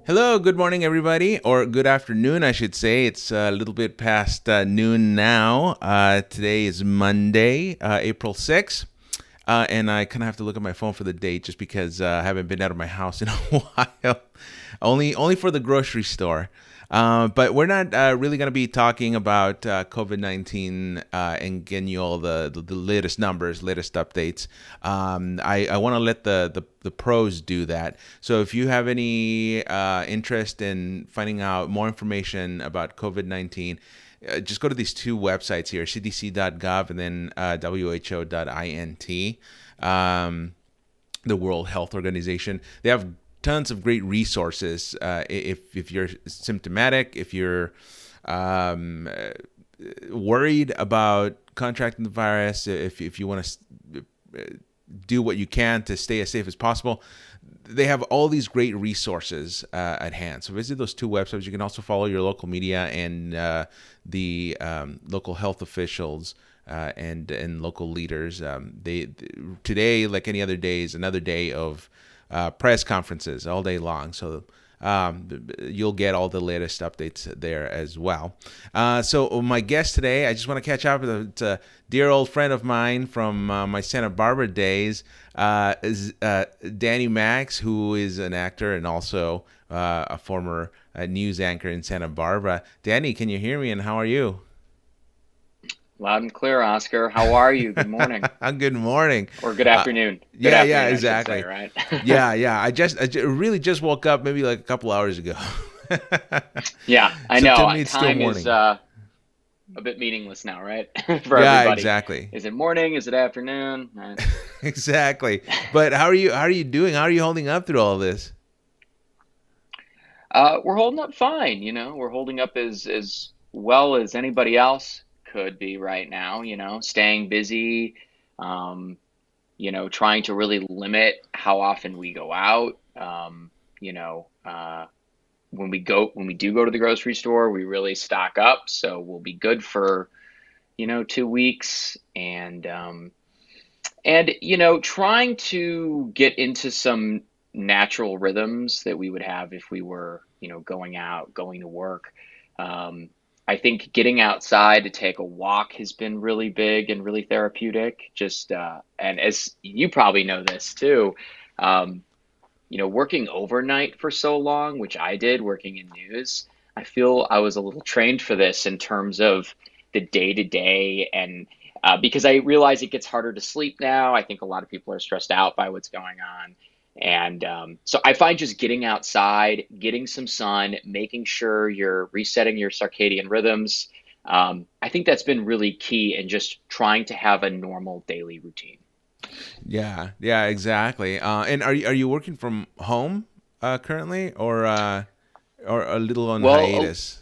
Hello, good morning, everybody, or good afternoon, I should say. It's a little bit past noon now. Today is Monday, April 6th, and I kind of have to look at my phone for the date just because I haven't been out of my house in a while, only for the grocery store. But we're not really going to be talking about COVID-19 and getting you all the latest numbers, latest updates. I want to let the pros do that. So if you have any interest in finding out more information about COVID-19, just go to these two websites here, cdc.gov and then who.int. The World Health Organization. They have tons of great resources. If you're symptomatic, if you're um, worried about contracting the virus, if you want to do what you can to stay as safe as possible, they have all these great resources at hand. So visit those two websites. You can also follow your local media and the local health officials and local leaders. They today, like any other day, is another day of press conferences all day long. So you'll get all the latest updates there as well. So my guest today, I just want to catch up with a dear old friend of mine from my Santa Barbara days, is Danny Max, who is an actor and also a former news anchor in Santa Barbara. Danny, can you hear me, and how are you? Loud and clear, Oscar. How are you? Good morning Good morning. or good Uh, afternoon. Good yeah, afternoon, I should say, exactly. right? Yeah. I really just woke up maybe like a couple hours ago. Yeah, I So to know. me, it's still Time is morning. a bit meaningless now, right? For Yeah, everybody. exactly. Is it morning? Is it afternoon? Right. Exactly. But how are you doing? How are you holding up through all this? We're holding up fine, you know. We're holding up as well as anybody else could be right now, you know, staying busy, um, trying to really limit how often we go out. You know, when we do go to the grocery store, we really stock up, so we'll be good for 2 weeks, and trying to get into some natural rhythms that we would have if we were going out, going to work. um, I think getting outside to take a walk has been really big and really therapeutic, just and as you probably know this too, um, working overnight for so long, which I did working in news, I feel I was a little trained for this in terms of the day to day. And because I realize it gets harder to sleep now, I think a lot of people are stressed out by what's going on. And so I find just getting outside, getting some sun, making sure you're resetting your circadian rhythms. I think that's been really key in just trying to have a normal daily routine. Yeah, exactly. And are you working from home currently, or a little on Well, hiatus?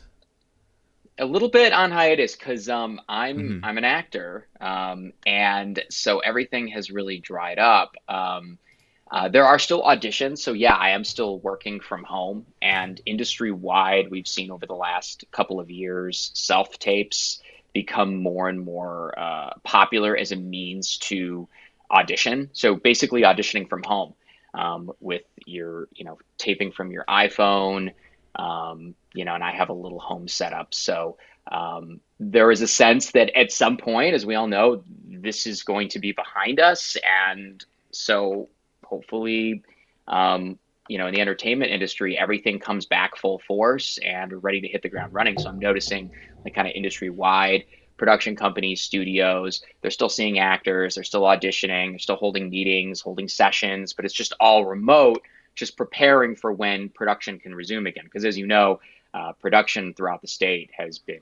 a little bit on hiatus because I'm Hmm. I'm an actor, and so everything has really dried up. There are still auditions, so yeah, I am still working from home. And industry wide, we've seen over the last couple of years, self tapes become more and more popular as a means to audition. So basically, auditioning from home with your taping from your iPhone. And I have a little home setup. So there is a sense that at some point, as we all know, this is going to be behind us. And so hopefully, um, in the entertainment industry, everything comes back full force and we're ready to hit the ground running. So I'm noticing like kind of industry wide production companies, studios, they're still seeing actors, they're still auditioning, they're still holding meetings, holding sessions, but it's just all remote, just preparing for when production can resume again. Because as you know, production throughout the state has been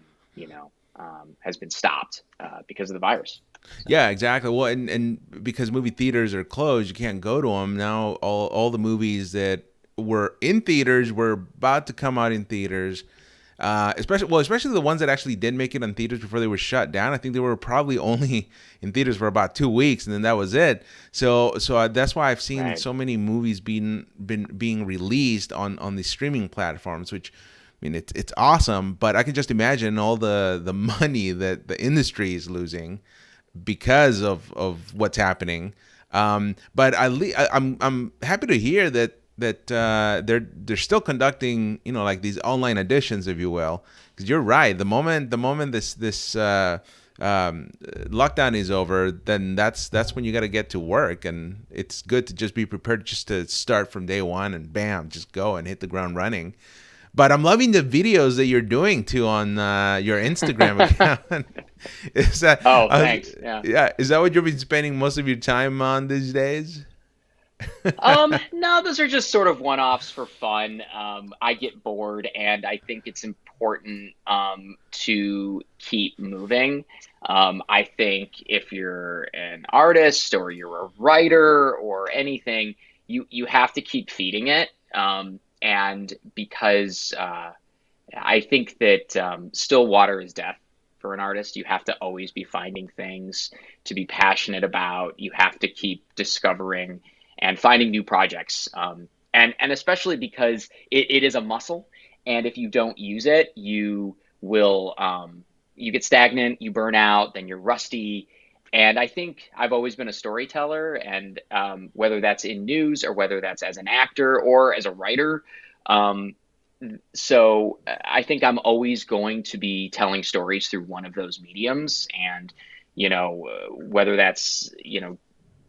stopped because of the virus. So. Yeah, exactly. Well, and because movie theaters are closed, you can't go to them now. All the movies that were in theaters were about to come out in theaters. Especially the ones that actually did make it on theaters before they were shut down. I think they were probably only in theaters for about 2 weeks, and then that was it. So that's why I've seen Right. so many movies being released on the streaming platforms, which I mean it's awesome. But I can just imagine all the money that the industry is losing because of what's happening. But I'm happy to hear that that they're still conducting, like these online auditions, if you will. Because you're right. The moment this lockdown is over, then that's when you got to get to work, and it's good to just be prepared, just to start from day one and bam, just go and hit the ground running. But I'm loving the videos that you're doing too on your Instagram account. Is that Oh, thanks. Yeah. yeah? Is that what you've been spending most of your time on these days? No, those are just sort of one-offs for fun. I get bored, and I think it's important to keep moving. I think if you're an artist or you're a writer or anything, you have to keep feeding it. And because I think that still water is death for an artist. You have to always be finding things to be passionate about. You have to keep discovering and finding new projects. And especially because it is a muscle, and if you don't use it, you will you get stagnant, you burn out, then you're rusty. And I think I've always been a storyteller, and whether that's in news or whether that's as an actor or as a writer. Um, so I think I'm always going to be telling stories through one of those mediums, and whether that's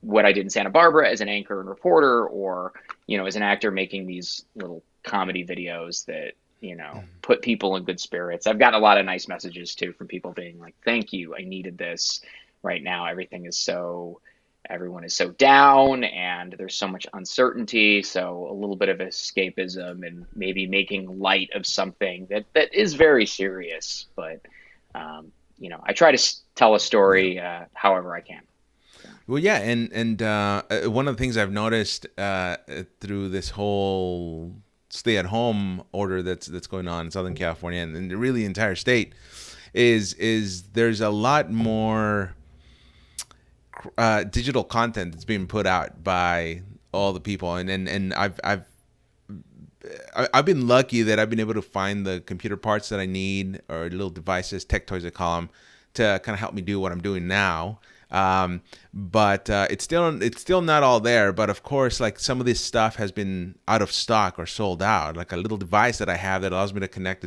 what I did in Santa Barbara as an anchor and reporter, or as an actor making these little comedy videos that put people in good spirits. I've gotten a lot of nice messages too from people being like, "Thank you, I needed this right now. Everyone is so down, and there's so much uncertainty, so a little bit of escapism and maybe making light of something that is very serious." But I try to tell a Yeah. story however I can. So. Well, yeah, and one of the things I've noticed through this whole stay-at-home order that's going on in Southern California and really the entire state is there's a lot more digital content that's being put out by all the people, and I've been lucky that I've been able to find the computer parts that I need, or little devices, tech toys I call them, to kind of help me do what I'm doing now. But it's still not all there. But of course, like some of this stuff has been out of stock or sold out. Like a little device that I have that allows me to connect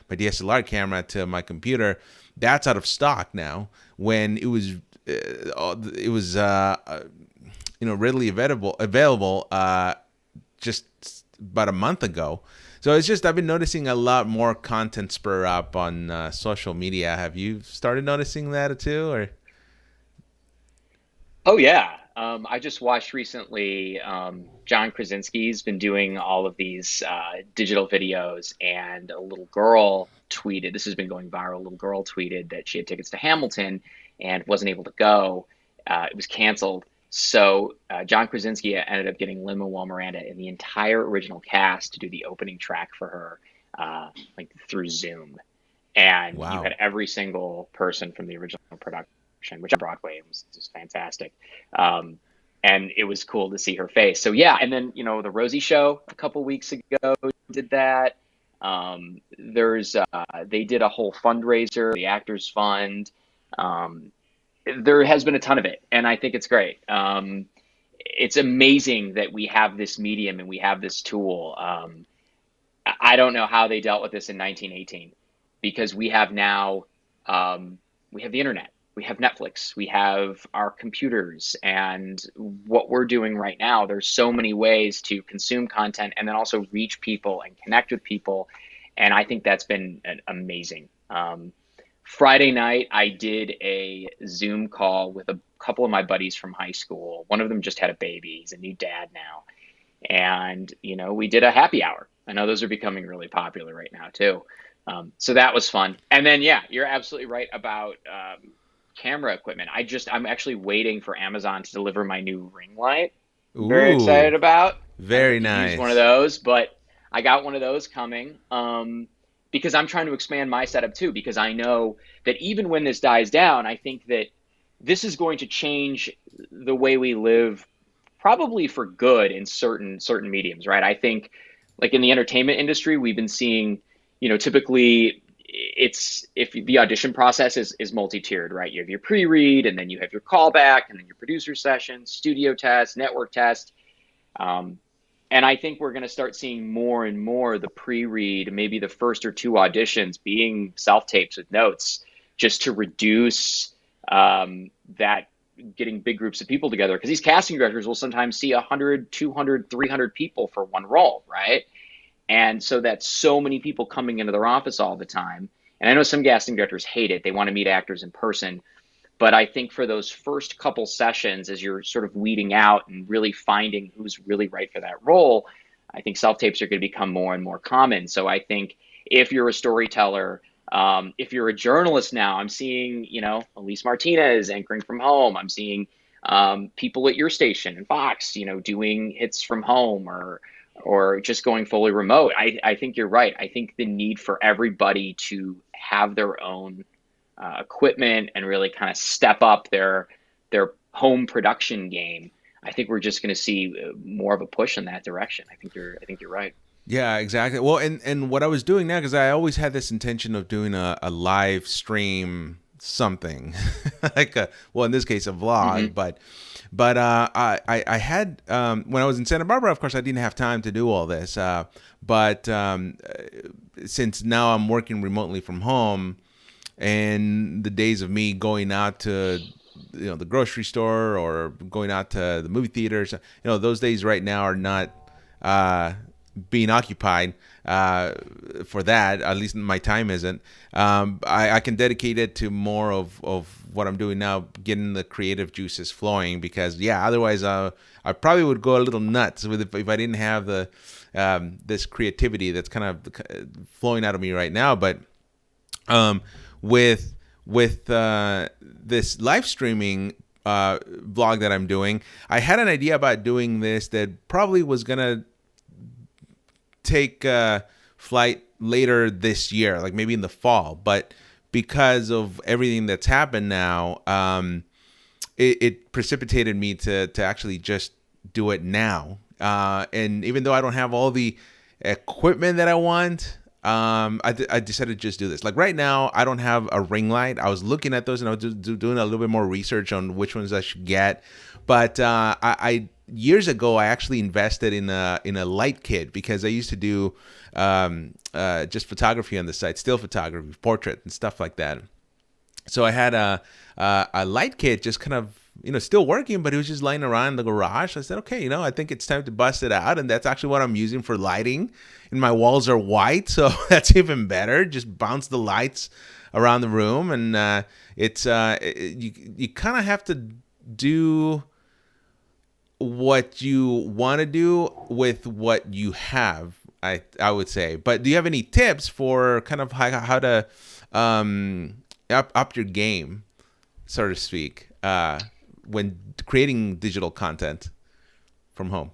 my DSLR camera to my computer, that's out of stock now. When it was readily available just about a month ago. So it's just I've been noticing a lot more content spur up on social media. Have you started noticing that too, or? Oh yeah. I just watched recently. John Krasinski's been doing all of these digital videos, and a little girl tweeted. This has been going viral. A little girl tweeted that she had tickets to Hamilton and wasn't able to go. It was canceled. So John Krasinski ended up getting Lin-Manuel Miranda and the entire original cast to do the opening track for her, like through Zoom, and you had Wow. every single person from the original production, which on Broadway was just fantastic. Um, and it was cool to see her face. So yeah, and then the Rosie Show a couple weeks ago did that. There's They did a whole fundraiser, the Actors Fund. Um, there has been a ton of it, and I think it's great. It's amazing that we have this medium and we have this tool. I don't know how they dealt with this in 1918, because we have now we have the internet, we have Netflix, we have our computers, and what we're doing right now. There's so many ways to consume content and then also reach people and connect with people, and I think that's been amazing. Friday night, I did a Zoom call with a couple of my buddies from high school. One of them just had a baby; he's a new dad now, and we did a happy hour. I know those are becoming really popular right now too. So that was fun. And then yeah, you're absolutely right about camera equipment. I'm actually waiting for Amazon to deliver my new ring light. Very excited Ooh, about. I've very yet to use one of nice. those, but I got one of those coming, because I'm trying to expand my setup too. Because I know that even when this dies down, I think that this is going to change the way we live, probably for good in certain mediums, right? I think, like in the entertainment industry, we've been seeing, typically it's if the audition process is multi-tiered, right? You have your pre-read, and then you have your callback, and then your producer session, studio test, network test. Um, And I think we're going to start seeing more and more the pre-read, maybe the first or two auditions being self-tapes with notes, just to reduce that getting big groups of people together. Because these casting directors will sometimes see 100, 200, 300 people for one role, right? And so that's so many people coming into their office all the time. And I know some casting directors hate it. They want to meet actors in person. But I think for those first couple sessions, as you're sort of weeding out and really finding who's really right for that role, I think self tapes are going to become more and more common. So I think if you're a storyteller, if you're a journalist now, I'm seeing, Elise Martinez anchoring from home. I'm seeing people at your station and Fox, doing hits from home or just going fully remote. I think you're right. I think the need for everybody to have their own equipment and really kind of step up their home production game. I think we're just going to see more of a push in that direction. I think you're right. Yeah, exactly. Well, and what I was doing now, because I always had this intention of doing a live stream something, like well, in this case, a vlog, Hmm. but I had when I was in Santa Barbara, of course, I didn't have time to do all this. But since now I'm working remotely from home, and the days of me going out to the grocery store or going out to the movie theaters, those days right now are not uh, being occupied for that. At least my time isn't. I can dedicate it to more of what I'm doing now, getting the creative juices flowing. Because yeah, otherwise I probably would go a little nuts with if I didn't have the this creativity that's kind of flowing out of me right now. But um, with this live streaming vlog that I'm doing, I had an idea about doing this that probably was gonna take flight later this year, like maybe in the fall. But because of everything that's happened now, it precipitated me to actually just do it now. And even though I don't have all the equipment that I want, I decided to just do this. Like right now, I don't have a ring light. I was looking at those and I was doing a little bit more research on which ones I should get. But I years ago I actually invested in a light kit because I used to do just photography on the site, still photography, portrait, and stuff like that. So I had a light kit just kind of still working, but it was just lying around in the garage. I said, okay, I think it's time to bust it out, and that's actually what I'm using for lighting. And my walls are white, so that's even better. Just bounce the lights around the room, and you kind of have to do what you want to do with what you have. I would say. But do you have any tips for kind of how to up your game, so to speak, when creating digital content from home?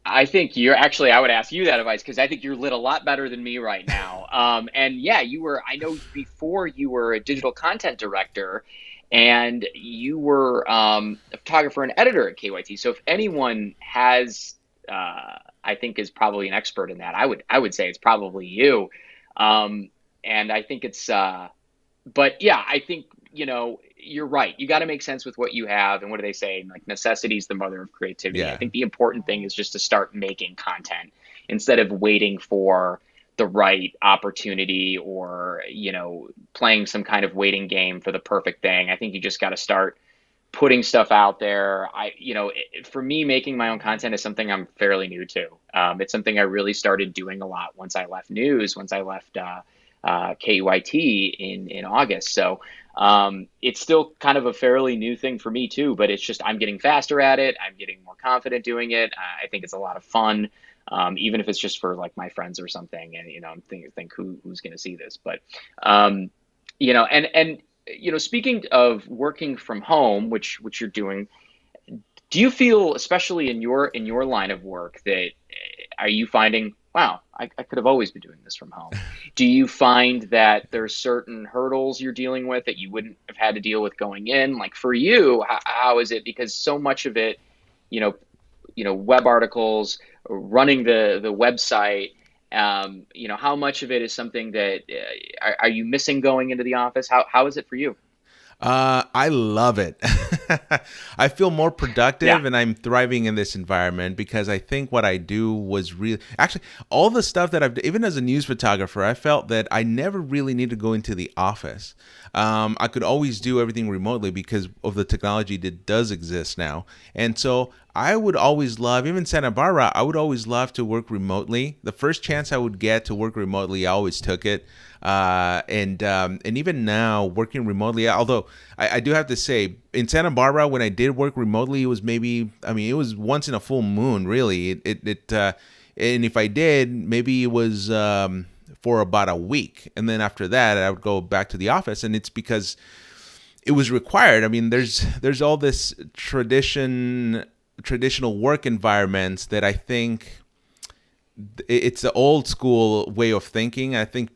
I think you're actually, I would ask you that advice because I think you're lit a lot better than me right now. And yeah, I know before you were a digital content director and you were a photographer and editor at KYT. So if anyone has, I think is probably an expert in that, I would say it's probably you. Um, and I think but yeah, I think, you're right. You got to make sense with what you have. And what do they say? Like necessity is the mother of creativity. I Yeah. think the important thing is just to start making content instead of waiting for the right opportunity or, playing some kind of waiting game for the perfect thing. I think you just got to start putting stuff out there. For me, making my own content is something I'm fairly new to. It's something I really started doing a lot once I left news, once I left KUIT in August. So it's still kind of a fairly new thing for me too, but it's just I'm getting faster at it. I'm getting more confident doing it. I think it's a lot of fun. Even if it's just for like my friends or something, and I'm think who's going to see this, but um, and speaking of working from home, which you're doing, do you feel, especially in your line of work, that are you finding, wow, I could have always been doing this from home? Do you find that there's certain hurdles you're dealing with that you wouldn't have had to deal with going in? Like for you, how is it? Because so much of it, you know, web articles, running the website. How much of it is something that are you missing going into the office? How is it for you? I love it. I feel more Yeah. productive and I'm thriving in this environment because I think what I do was really actually all the stuff that I've even as a news photographer, I felt that I never really need to go into the office. I could always do everything remotely because of the technology that does exist now. And so I would always love, even Santa Barbara, I would always love to work remotely. The first chance I would get to work remotely, I always took it. And even now working remotely, although I do have to say in Santa Barbara when I did work remotely, it was maybe I mean it was once in a full moon really. And if I did, maybe it was for about a week, and then after that I would go back to the office, and it's because it was required. I mean, there's all this traditional work environments that I think it's the old school way of thinking. I think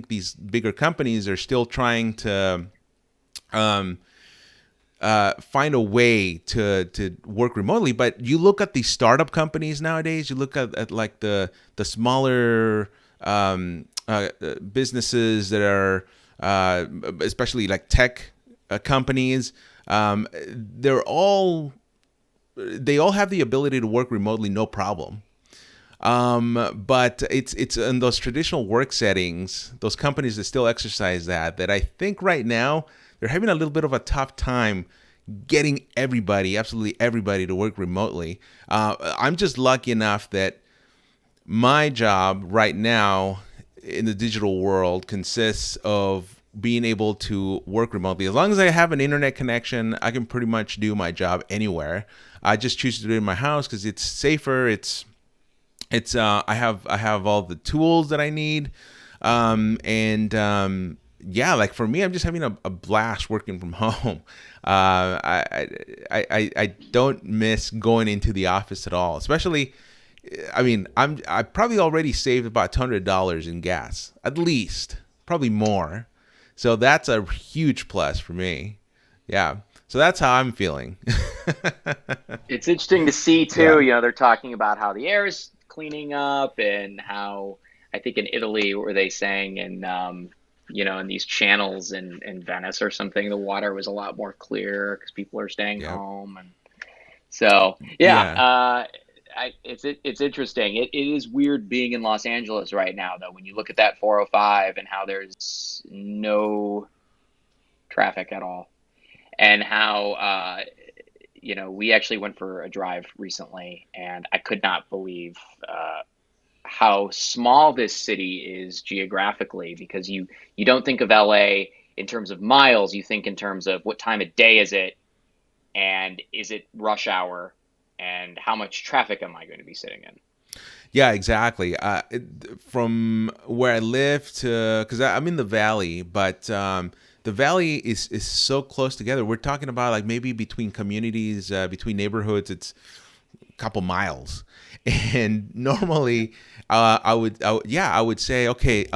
these bigger companies are still trying to um, find a way to work remotely. But you look at these startup companies nowadays. You look at like the smaller businesses that are especially like tech companies. They all have the ability to work remotely, no problem. But it's in those traditional work settings, those companies that still exercise that I think right now they're having a little bit of a tough time getting everybody, absolutely everybody, to work remotely. I'm just lucky enough that my job right now in the digital world consists of being able to work remotely. As long as I have an internet connection, I can pretty much do my job anywhere. I just choose to do it in my house because it's safer. I have all the tools that I need, and yeah, like for me, I'm just having a blast working from home. I don't miss going into the office at all, especially. I mean, I probably already saved about $100 in gas, at least, probably more. So that's a huge plus for me. Yeah. So that's how I'm feeling. It's interesting to see too, Yeah. they're talking about how the air is cleaning up and how I think in Italy were they saying in these channels in Venice or something, the water was a lot more clear because people are staying Yeah. home. And so yeah, Yeah. it's interesting. It is weird being in Los Angeles right now though, when you look at that 405 and how there's no traffic at all, and how we actually went for a drive recently, and I could not believe how small this city is geographically, because you don't think of LA in terms of miles, you think in terms of what time of day is it, and is it rush hour, and how much traffic am I going to be sitting in? Yeah, exactly. From where I live to, because I'm in the valley, but the valley is so close together. We're talking about like maybe between communities, between neighborhoods, it's a couple miles. And normally, I would say, okay,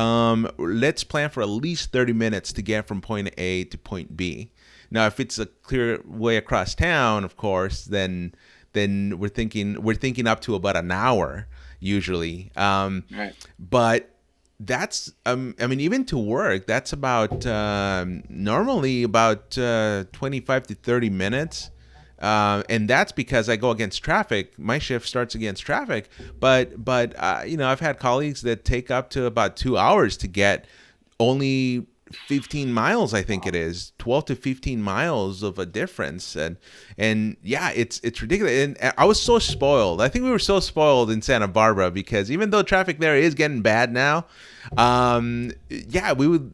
let's plan for at least 30 minutes to get from point A to point B. Now, if it's a clear way across town, of course, then we're thinking up to about an hour usually. Right. But that's I mean even to work that's about normally about 25 to 30 minutes. And that's because I go against traffic. My shift starts against traffic, but I've had colleagues that take up to about 2 hours to get only 15 miles. I think it is 12 to 15 miles of a difference. And yeah, it's ridiculous. And I was so spoiled. I think we were so spoiled in Santa Barbara because even though traffic there is getting bad now, yeah, we would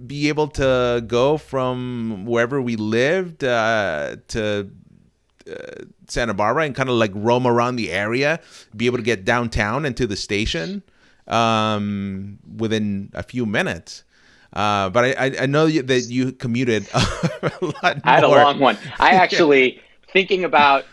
be able to go from wherever we lived to Santa Barbara and kind of like roam around the area, be able to get downtown and to the station within a few minutes. But I know that you commuted a lot I had a more. long one. I Yeah. actually thinking about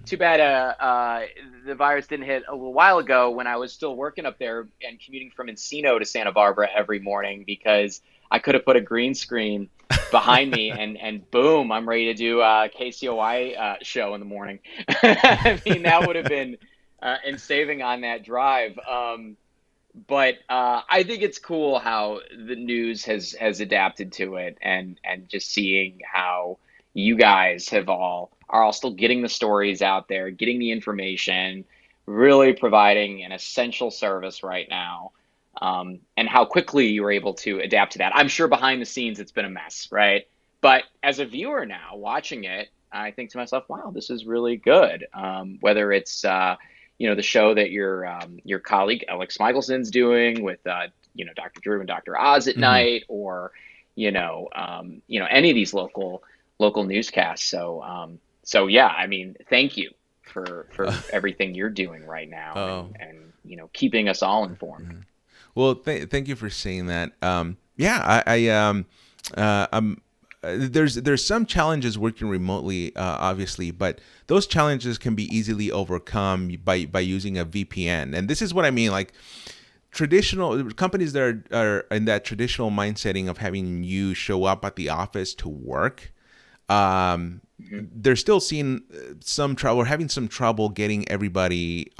too bad the virus didn't hit a little while ago when I was still working up there and commuting from Encino to Santa Barbara every morning, because I could have put a green screen behind me, and boom, I'm ready to do a KCOI show in the morning. I mean, that would have been and saving on that drive. but I think it's cool how the news has adapted to it, and just seeing how you guys have all are all still getting the stories out there, getting the information, really providing an essential service right now, and how quickly you were able to adapt to that. I'm sure behind the scenes it's been a mess, right? But as a viewer now watching it, I think to myself, wow, this is really good. Whether it's the show that your colleague Alex Michelson's doing with Dr. Drew and Dr. Oz at Hmm. night, or any of these local newscasts. So yeah, I mean, thank you for everything you're doing right now, Oh. and keeping us all informed. Well, thank you for saying that. Yeah, I'm. There's some challenges working remotely, obviously, but those challenges can be easily overcome by using a VPN. And this is what I mean, like traditional companies that are in that traditional mindsetting of having you show up at the office to work. Hmm. They're still seeing some trouble, or having some trouble getting everybody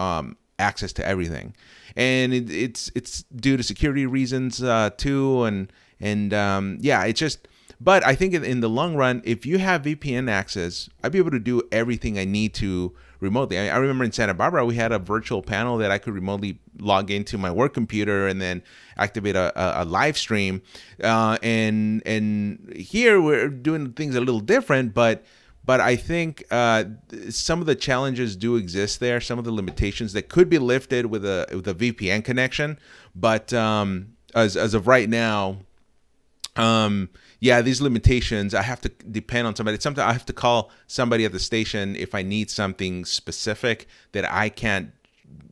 access to everything, and it's due to security reasons too, and yeah, it's just. But I think in the long run, if you have VPN access, I'd be able to do everything I need to remotely. I remember in Santa Barbara, we had a virtual panel that I could remotely log into my work computer and then activate a live stream. And here we're doing things a little different, but I think some of the challenges do exist there. Some of the limitations that could be lifted with a VPN connection, but as of right now, um, yeah, these limitations, I have to depend on somebody. Sometimes I have to call somebody at the station if I need something specific that I can't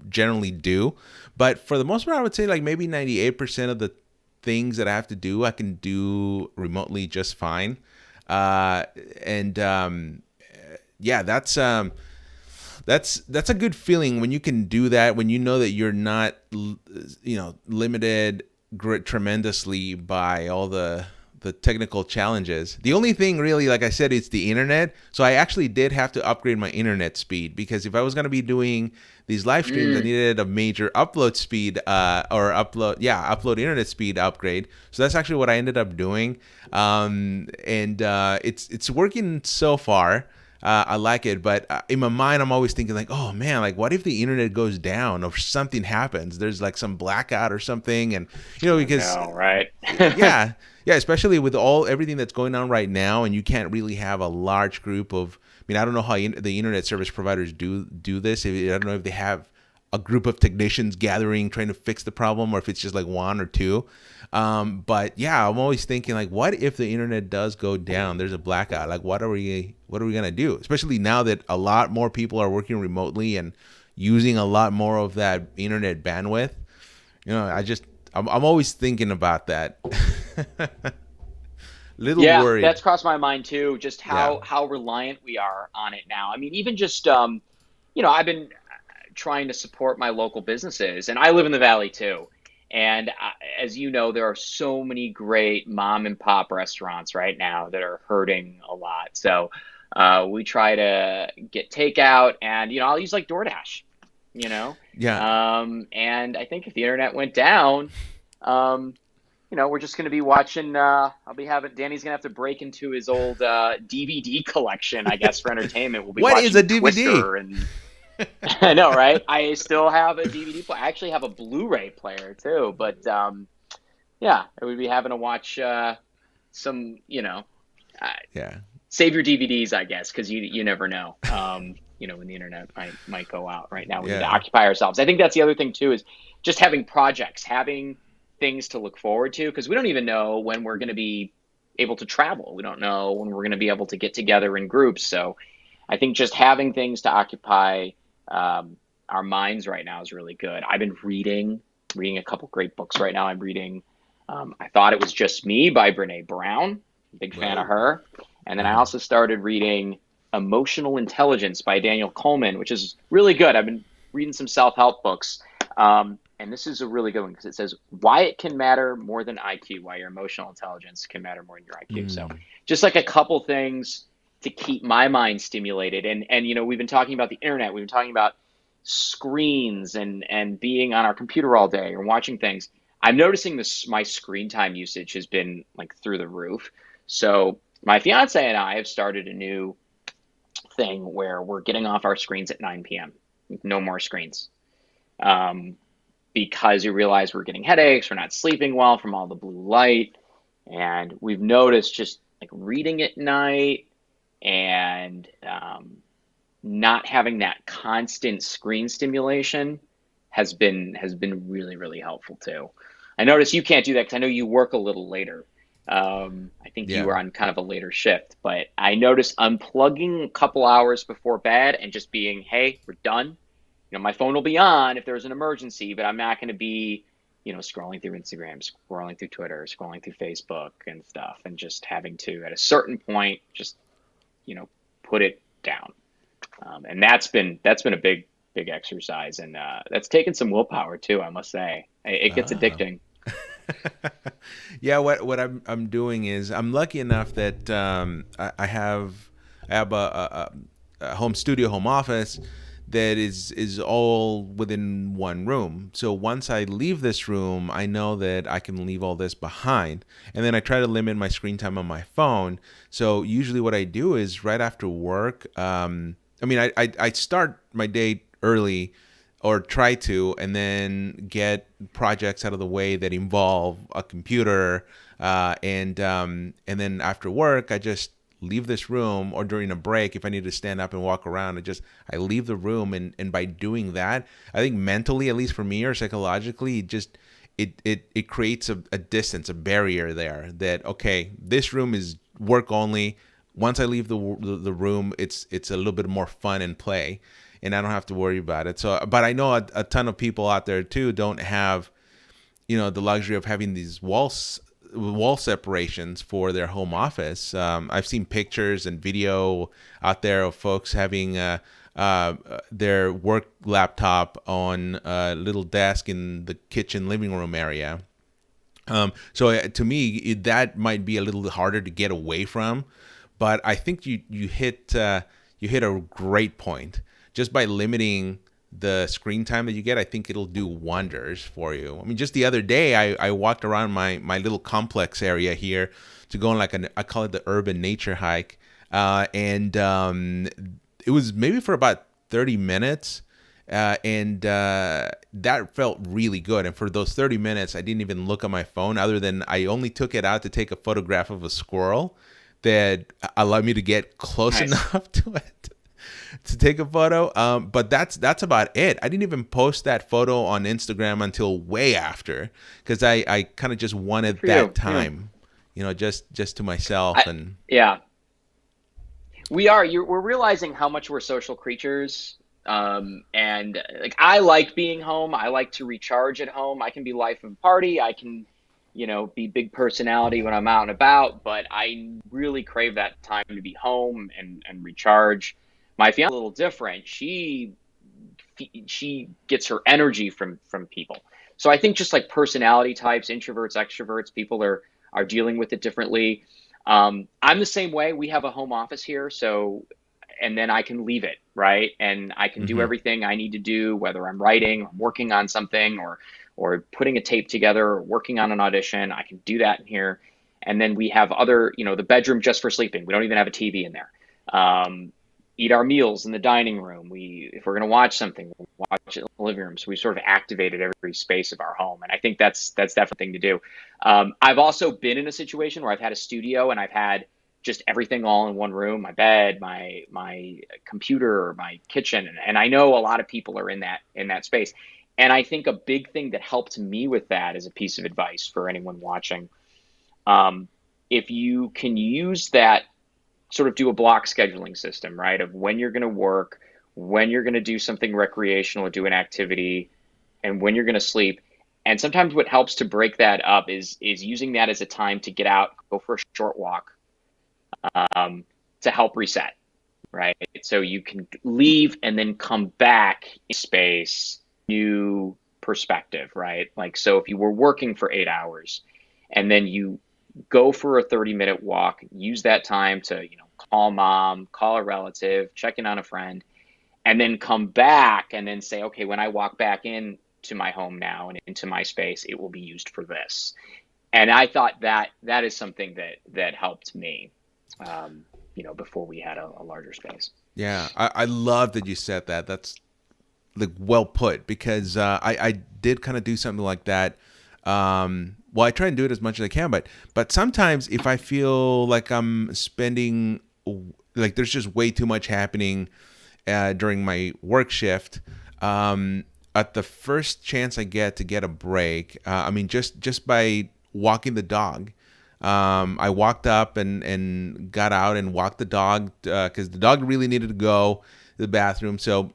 generally do. But for the most part, I would say like maybe 98% of the things that I have to do, I can do remotely just fine. Uh, and Yeah, that's a good feeling when you can do that, when you know that you're not limited tremendously by all the technical challenges. The only thing really, like I said, it's the internet. So I actually did have to upgrade my internet speed, because if I was going to be doing these live streams, I Mm, needed a major upload speed or upload internet speed upgrade. So that's actually what I ended up doing, and it's working so far. I like it, but in my mind, I'm always thinking like, oh man, like what if the internet goes down or something happens? There's like some blackout or something, and I because know, right? yeah, yeah, especially with all everything that's going on right now, and you can't really have a large group of. I mean, I don't know how the internet service providers do this. I don't know if they have a group of technicians gathering trying to fix the problem, or if it's just like one or two. But yeah, I'm always thinking like, what if the internet does go down? There's a blackout. Like, what are we gonna do? Especially now that a lot more people are working remotely and using a lot more of that internet bandwidth. I'm always thinking about that. Little Yeah, worried. that's crossed my mind too, just Yeah. how reliant we are on it now. I mean, even just I've been trying to support my local businesses, and I live in the valley too. And as you know, there are so many great mom and pop restaurants right now that are hurting a lot. So we try to get takeout, and I'll use like DoorDash, you know. Yeah. And I think if the internet went down, um, we're just going to be watching. I'll be having Danny's going to have to break into his old DVD collection, I guess, for entertainment. We'll be What is a watching DVD? Twister, and I know, right? I still have a DVD player. I actually have a Blu-ray player too, but yeah, I would be having to watch some, uh, Yeah. save your DVDs, I guess, because you never know. When the internet might go out. Right now, we need to Yeah. occupy ourselves. I think that's the other thing too, is just having projects, having things to look forward to, because we don't even know when we're going to be able to travel. We don't know when we're going to be able to get together in groups. So I think just having things to occupy um, our minds right now is really good. I've been reading a couple great books right now. I'm reading I Thought It Was Just Me by Brene Brown. Big fan of Whoa. her. And then I Uh-huh. also started reading Emotional Intelligence by Daniel Coleman, which is really good. I've been reading some self-help books. And this is a really good one because it says why it can matter more than IQ, why your emotional intelligence can matter more than your IQ. So Mm. just like a couple things to keep my mind stimulated. And we've been talking about the internet. We've been talking about screens and being on our computer all day or watching things, I'm noticing this my screen time usage has been like through the roof. So my fiance and I have started a new thing where we're getting off our screens at 9 p.m. No more screens. Um, because we realize we're getting headaches, we're not sleeping well from all the blue light, and we've noticed just like reading at night and not having that constant screen stimulation has been really really helpful too. I notice you can't do that because I know you work a little later. I think you Yeah. were on kind of a later shift, but I notice unplugging a couple hours before bed and just being, hey, we're done. My phone will be on if there's an emergency, but I'm not going to be, scrolling through Instagram, scrolling through Twitter, scrolling through Facebook and stuff, and just having to, at a certain point, just, you know, put it down. And that's been a big exercise, and that's taken some willpower too, I must say. It gets Ah. addicting. Yeah, what I'm doing is I'm lucky enough that I have a home studio, home office that is all within one room. So once I leave this room, I know that I can leave all this behind, and then I try to limit my screen time on my phone. So usually, what I do is right after work. I mean, I start my day early or try to, and then get projects out of the way that involve a computer, and then after work, I just leave this room, or during a break, if I need to stand up and walk around, I leave the room, and by doing that, I think mentally, at least for me, or psychologically, it creates a distance, a barrier there, that okay, this room is work only. Once I leave the room, it's a little bit more fun and play, and I don't have to worry about it. So, but I know a ton of people out there too don't have, the luxury of having these wall separations for their home office. I've seen pictures and video out there of folks having their work laptop on a little desk in the kitchen living room area. So to me, that might be a little harder to get away from, but I think you hit a great point just by limiting the screen time that you get. I think it'll do wonders for you. I mean, just the other day, I walked around my little complex area here to go on like I call it the urban nature hike, and it was maybe for about 30 minutes, and that felt really good. And for those 30 minutes, I didn't even look at my phone, other than I only took it out to take a photograph of a squirrel that allowed me to get close Nice. enough to it to take a photo. But that's about it. I didn't even post that photo on Instagram until way after, because I kind of just Good wanted for that you. Yeah. time, just to myself. I, And yeah. We're realizing how much we're social creatures. And like I like being home. I like to recharge at home. I can be life of the party. I can, be big personality when I'm out and about, but I really crave that time to be home and recharge. My fiance is a little different. She gets her energy from people. So I think just like personality types, introverts, extroverts, people are dealing with it differently. I'm the same way. We have a home office here, so and then I can leave it, right? And I can do hmm everything I need to do, whether I'm writing, or working on something, or putting a tape together, or working on an audition. I can do that in here. And then we have other, the bedroom just for sleeping. We don't even have a TV in there. Eat our meals in the dining room. If we're going to watch something, we'll watch it in the living room. So we sort of activated every space of our home, and I think that's definitely a thing to do. I've also been in a situation where I've had a studio and I've had just everything all in one room, my bed, my computer, my kitchen, and I know a lot of people are in that space. And I think a big thing that helped me with that is a piece of advice for anyone watching. Um, if you can use that, sort of do a block scheduling system, right? Of when you're going to work, when you're going to do something recreational or do an activity, and when you're going to sleep. And sometimes what helps to break that up is using that as a time to get out, go for a short walk, um, to help reset, right? So you can leave and then come back in space, new perspective, right? Like, so if you were working for 8 hours and then you go for a 30-minute walk, use that time to, call mom, call a relative, check in on a friend, and then come back and then say, okay, when I walk back in to my home now and into my space, it will be used for this. And I thought that that is something that helped me, before we had a larger space. Yeah, I love that you said that. That's like well put because I did kind of do something like that. Well, I try and do it as much as I can, but sometimes if I feel like I'm spending like there's just way too much happening during my work shift. At the first chance I get to get a break, I mean, just by walking the dog, I walked up and got out and walked the dog because the dog really needed to go to the bathroom. So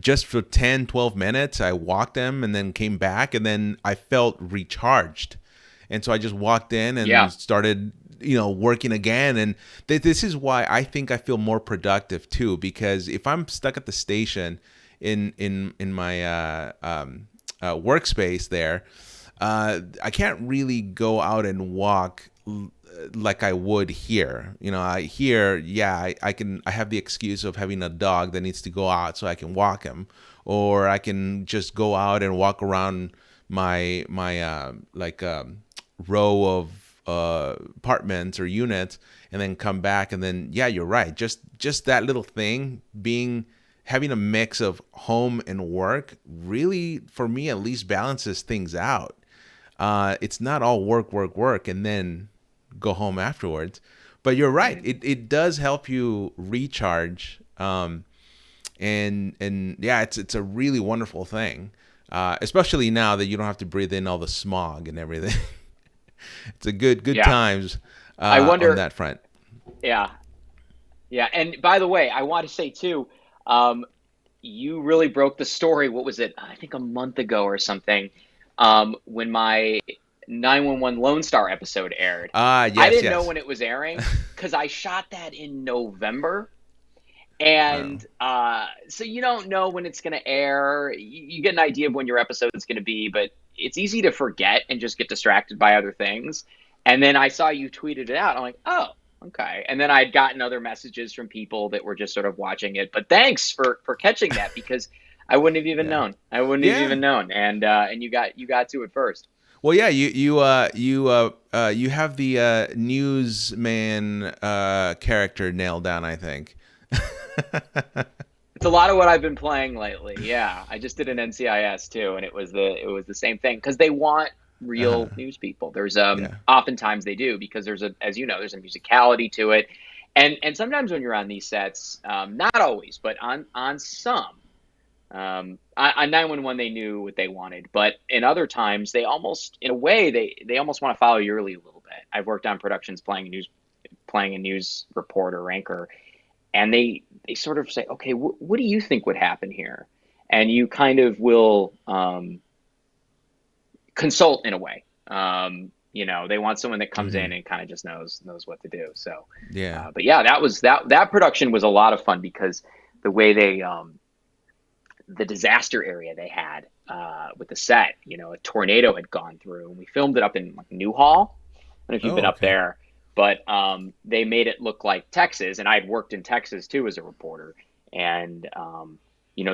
just for 10, 12 minutes, I walked him and then came back and then I felt recharged. And so I just walked in and Yeah. started, working again. And this is why I think I feel more productive too, because if I'm stuck at the station in my workspace there, I can't really go out and walk like I would here. Here, yeah, I have the excuse of having a dog that needs to go out so I can walk him, or I can just go out and walk around my row of apartments or units and then come back and then yeah, you're right. Just that little thing being having a mix of home and work really, for me at least, balances things out. It's not all work, work, work, and then go home afterwards. But you're right. Right. It does help you recharge. And yeah, it's a really wonderful thing. Especially now that you don't have to breathe in all the smog and everything. It's a good Yeah. times I on wonder. that front. Yeah. Yeah. And by the way, I want to say too, um, you really broke the story. What was it? I think a month ago or something, when my 911 Lone Star episode aired. I Yes, didn't know yes. when it was airing because I shot that in November. Uh, And so you don't know when it's going to air. You get an idea of when your episode is going to be, but it's easy to forget and just get distracted by other things. And then I saw you tweeted it out. I'm like, oh, okay. And then I'd gotten other messages from people that were just sort of watching it. But thanks for catching that because I wouldn't have even yeah, known. I wouldn't have yeah. even known. And you got to it first. Well, yeah, you have the newsman character nailed down, I think. It's a lot of what I've been playing lately. Yeah, I just did an NCIS too, and it was the same thing because they want Uh-huh. real news people. There's Yeah. oftentimes they do because there's a, as you know, there's a musicality to it, and sometimes when you're on these sets, not always, but on some, on 911 they knew what they wanted, but in other times they almost, in a way, they almost want to follow your lead a little bit. I've worked on productions playing a news reporter or anchor, and they sort of say, okay, what do you think would happen here? And you kind of will consult in a way. They want someone that comes Hmm. in and kind of just knows what to do. So, Yeah. but yeah, that production was a lot of fun because the way they the disaster area they had with the set, a tornado had gone through, and we filmed it up in like Newhall. I don't know if you've been Oh, up okay. there, but they made it look like Texas, and I'd worked in Texas too as a reporter, and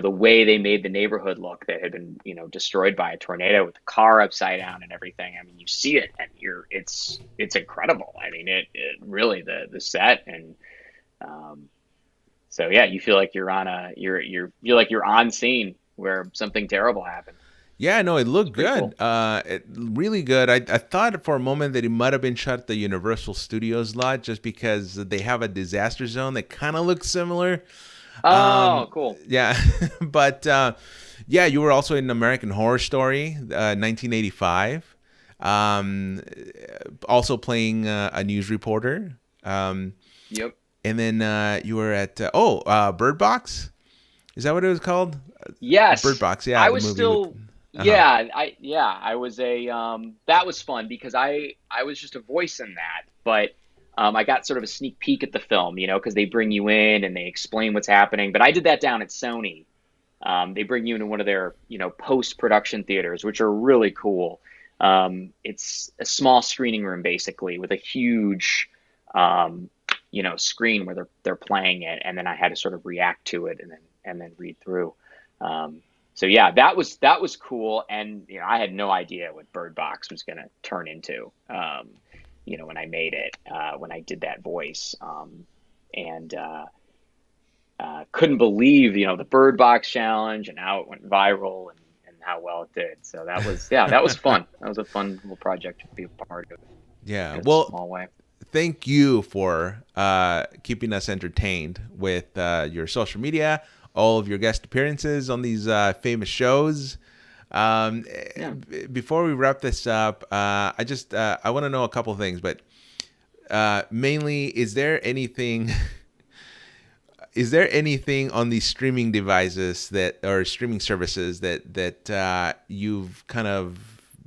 the way they made the neighborhood look that had been, destroyed by a tornado with the car upside down and everything. I mean, you see it, and it's incredible. I mean, it really the set and um, so yeah, you feel like you're feel like you're on scene where something terrible happened. Yeah, no, it It's looked pretty good. cool. Really good. I thought for a moment that it might have been shot at the Universal Studios lot just because they have a disaster zone that kind of looks similar. Oh, Um, cool. yeah, but yeah, you were also in American Horror Story, 1985. Um, Also playing a news reporter. Um, Yep. and then you were at Bird Box. Is that what it was called? Bird Yes, Box. Yeah, I the was movie with. still. Uh huh. I was a that was fun because I was just a voice in that, but I got sort of a sneak peek at the film, because they bring you in and they explain what's happening. But I did that down at Sony. They bring you into one of their, post-production theaters, which are really cool. It's a small screening room basically with a huge, screen where they're playing it, and then I had to sort of react to it and then and then read through. Um, so yeah, that was cool, and I had no idea what Bird Box was going to turn into. When I made it, when I did that voice, and couldn't believe the Bird Box challenge and how it went viral and how well it did. So that was fun. That was a fun little project to be a part of Yeah. in a Well, small way. thank you for keeping us entertained with your social media, all of your guest appearances on these famous shows. Um, Yeah. Before we wrap this up, I want to know a couple things, but mainly, is there anything on these streaming devices that or streaming services that you've kind of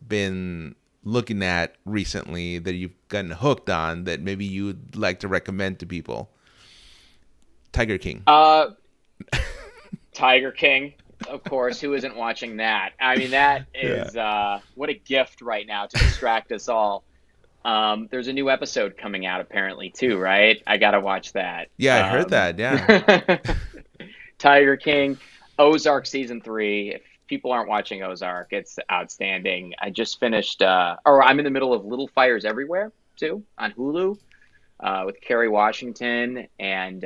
been looking at recently that you've gotten hooked on that maybe you'd like to recommend to people? Tiger King. Uh, Tiger King, of course. Who isn't watching that? I mean, that Yeah. is what a gift right now to distract us all. There's a new episode coming out apparently too, right? I gotta watch that. Yeah, I heard that. Yeah. Tiger King, Ozark season 3. If people aren't watching Ozark, it's outstanding. I just finished, or I'm in the middle of Little Fires Everywhere too on Hulu, with Kerry Washington and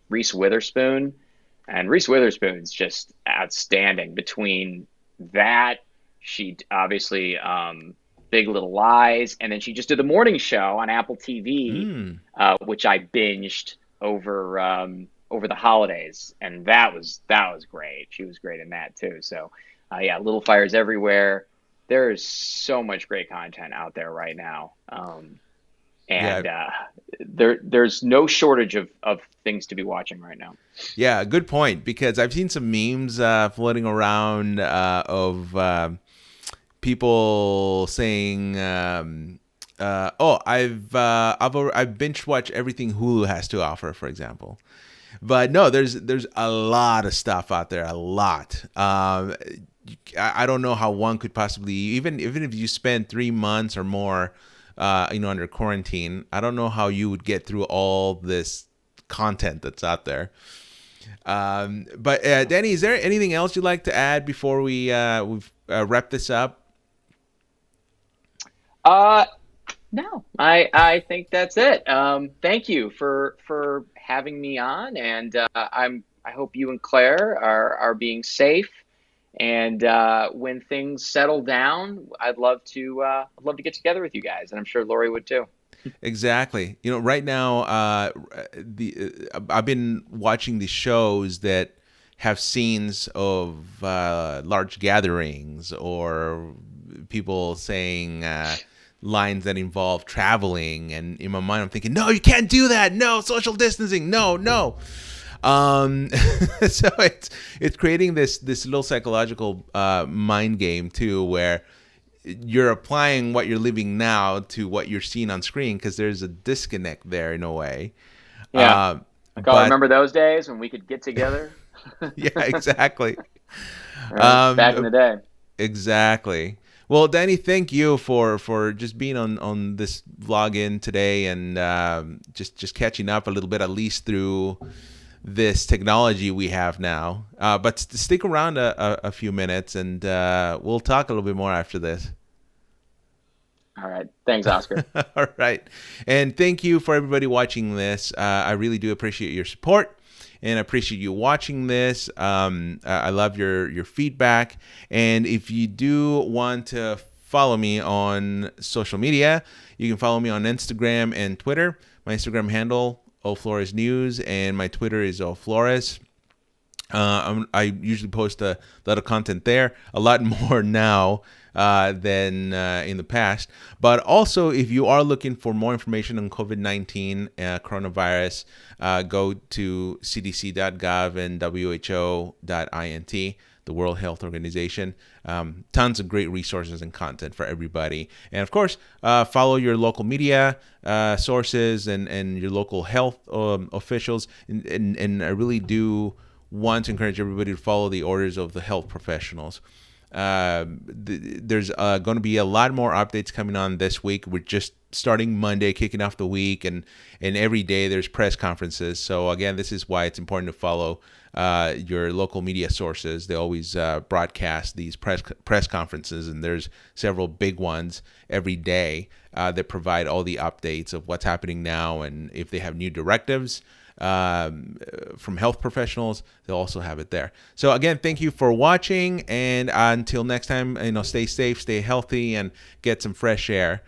Reese Witherspoon. And Reese Witherspoon's just outstanding. Between that, she obviously Big Little Lies, and then she just did the morning show on Apple TV, Mm. which I binged over the holidays, and that was great. She was great in that too. So, yeah, Little Fires Everywhere. There is so much great content out there right now. Yeah. And there's no shortage of things to be watching right now. Yeah, good point. Because I've seen some memes floating around of people saying, "Oh, I've binge watched everything Hulu has to offer," for example. But no, there's a lot of stuff out there, a lot. I don't know how one could possibly even if you spend 3 months or more, under quarantine. I don't know how you would get through all this content that's out there. But Danny, is there anything else you'd like to add before we wrap this up? Uh, no, I think that's it. Thank you for having me on, and I hope you and Claire are being safe. And when things settle down, I'd love to get together with you guys, and I'm sure Lori would too. Exactly. Right now, I've been watching the shows that have scenes of large gatherings or people saying lines that involve traveling, and in my mind, I'm thinking, no, you can't do that. No, social distancing. No, no. Um, so it's creating this little psychological mind game too, where you're applying what you're living now to what you're seeing on screen because there's a disconnect there in a way. Yeah, Uh, like I but remember those days when we could get together. yeah, exactly. Right, back in the Um, day. exactly. Well, Danny, thank you for just being on this vlog in today and just catching up a little bit, at least through this technology we have now. But stick around a few minutes, and we'll talk a little bit more after this. All right, thanks, Oscar. All right. And thank you for everybody watching this. I really do appreciate your support and I appreciate you watching this. I love your feedback. And if you do want to follow me on social media, you can follow me on Instagram and Twitter. My Instagram handle, Flores News, and my Twitter is Flores. I usually post a lot of content there, a lot more now than in the past. But also, if you are looking for more information on COVID-19 coronavirus, go to cdc.gov and who.int, the World Health Organization. Tons of great resources and content for everybody. And of course, follow your local media sources and your local health officials. And I really do want to encourage everybody to follow the orders of the health professionals. There's going to be a lot more updates coming on this week. We're just starting Monday, kicking off the week, and every day there's press conferences. So again, this is why it's important to follow your local media sources. They always broadcast these press conferences, and there's several big ones every day that provide all the updates of what's happening now, and if they have new directives from health professionals, they'll also have it there. So again, thank you for watching, and until next time, stay safe, stay healthy, and get some fresh air.